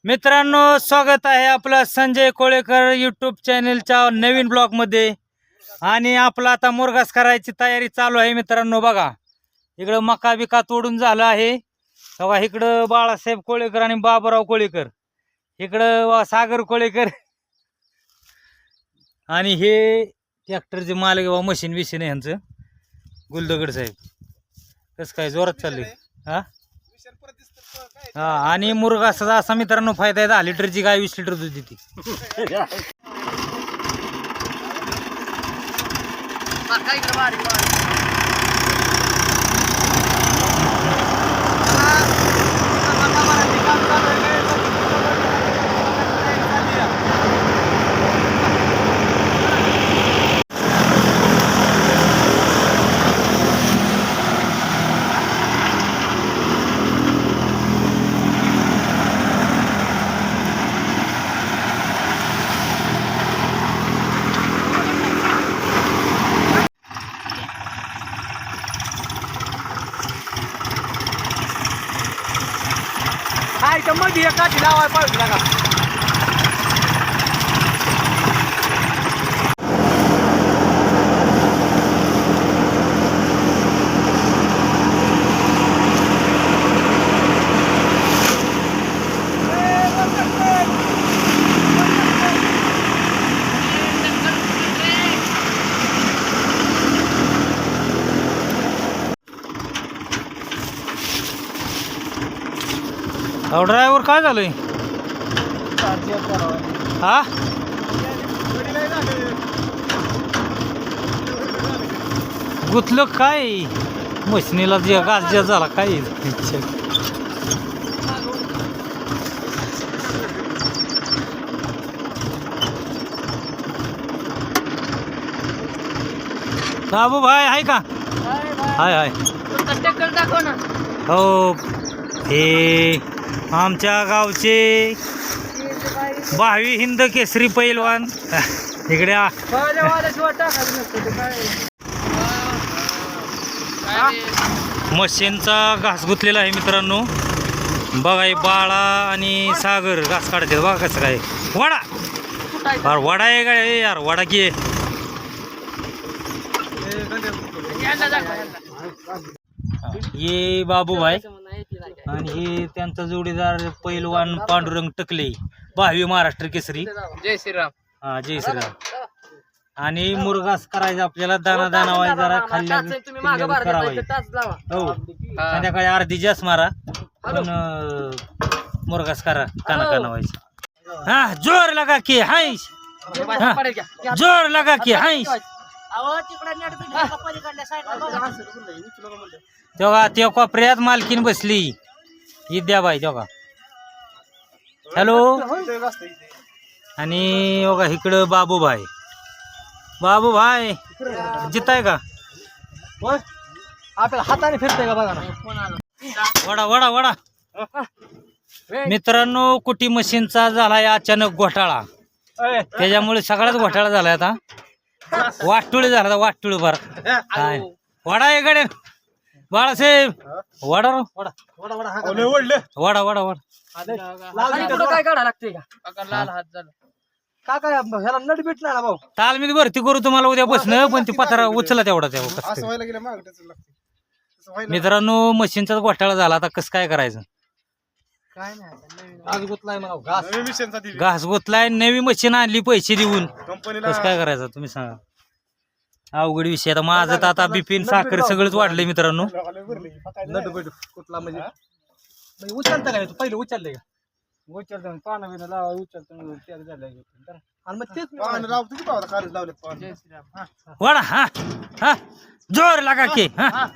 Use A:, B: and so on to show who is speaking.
A: मित्रांनो, स्वागत आहे आपलं संजय कोळेकर यूट्यूब चॅनेलच्या नवीन ब्लॉग मध्ये। आणि आपला आता मुरघास करायची तयारी चालू आहे मित्रांनो। बघा इकडं मका बिका तोडून झालं आहे। बघा इकडं बाळासाहेब कोळेकर आणि बाबूराव कोळेकर, इकडं सागर कोळेकर आणि हे ट्रॅक्टरचे मालक व मशीन विशीन यांचं गुलदगड साहेब। कसं काय जोरात चाललंय हा हा। आणि मुरघासाचा असा मित्रांनो फायदा आहे, 10 लिटरची गाय 20 लिटर दूध देते। मध्ये काठी लावाय पाहिजे लागा। ड्रायव्हर काय झालंय हा? गुतलं काय मशिनीला जे गाजल्या झाला काय? बाबू भाई आहे का? हाय हाय हो। हे आमच्या गावचे 22 हिंद केसरी पैलवान इकडे मशीनचा घास गुतलेला आहे मित्रांनो। बघा हे बाळा आणि सागर घास काढते। बघा कसं काय वडा यार, वडा आहे का यार? वडा की ये बाबू भाई आणि हे त्यांचा जोडीदार पैलवान पांडुरंग टकले 22 महाराष्ट्र केसरी।
B: जय श्रीराम।
A: हा जय श्रीराम। आणि मुरघास करायचा आपल्याला, दाना दाना वाय जरा खाल्ल्या हो। संध्याकाळी अर्धी जास्त मारा पण मुरघास करा काना काना व्हायचं। हा जोर लगा की हाईश, जोर लगा की हाईश। तेव्हा ते कोपऱ्यात मालकीन बसली विद्याबाई तेव्हा। हॅलो। आणि बघा इकडं बाबूभाई, बाबूभाई जिताय का?
B: आपल्याला हाताने फिरतंय का बघा ना।
A: वडा वडा वडा मित्रांनो, कुटी मशीनचा झालाय अचानक घोटाळा, त्याच्यामुळे सगळाच घोटाळा झालाय। आता वाटुळे झाला, वाटुळे भर वडा आहे गड्या बाळासाहेब। वडा वडा वडा वडा वडा वडा
B: काय काढा लागते का? लाल हात झाला का काय? ह्याला नट बीट नाही ना भाऊ।
A: तालमीत भरती करू तुम्हाला उद्या बसणं, पण ती पत्रा उचला तेवढा तेवढा। मित्रांनो मशीनचा घोटाळा झाला, आता कसं काय करायचं?
B: काय नाही
A: घास गुतलाय, नवी मशीन आणली पैसे देऊन, कसं काय करायचं तुम्ही सांगा? अवघड विषय। आता माझं तर आता बिपिन साखर सगळंच वाढलंय मित्रांनो।
B: कुठला म्हणजे उचलता काय? तू पहिले उचलले का? उचलतो पानं बिनं लावा, उचलतो आणि मग तेच
A: वडा हा हा जोर लगा की हा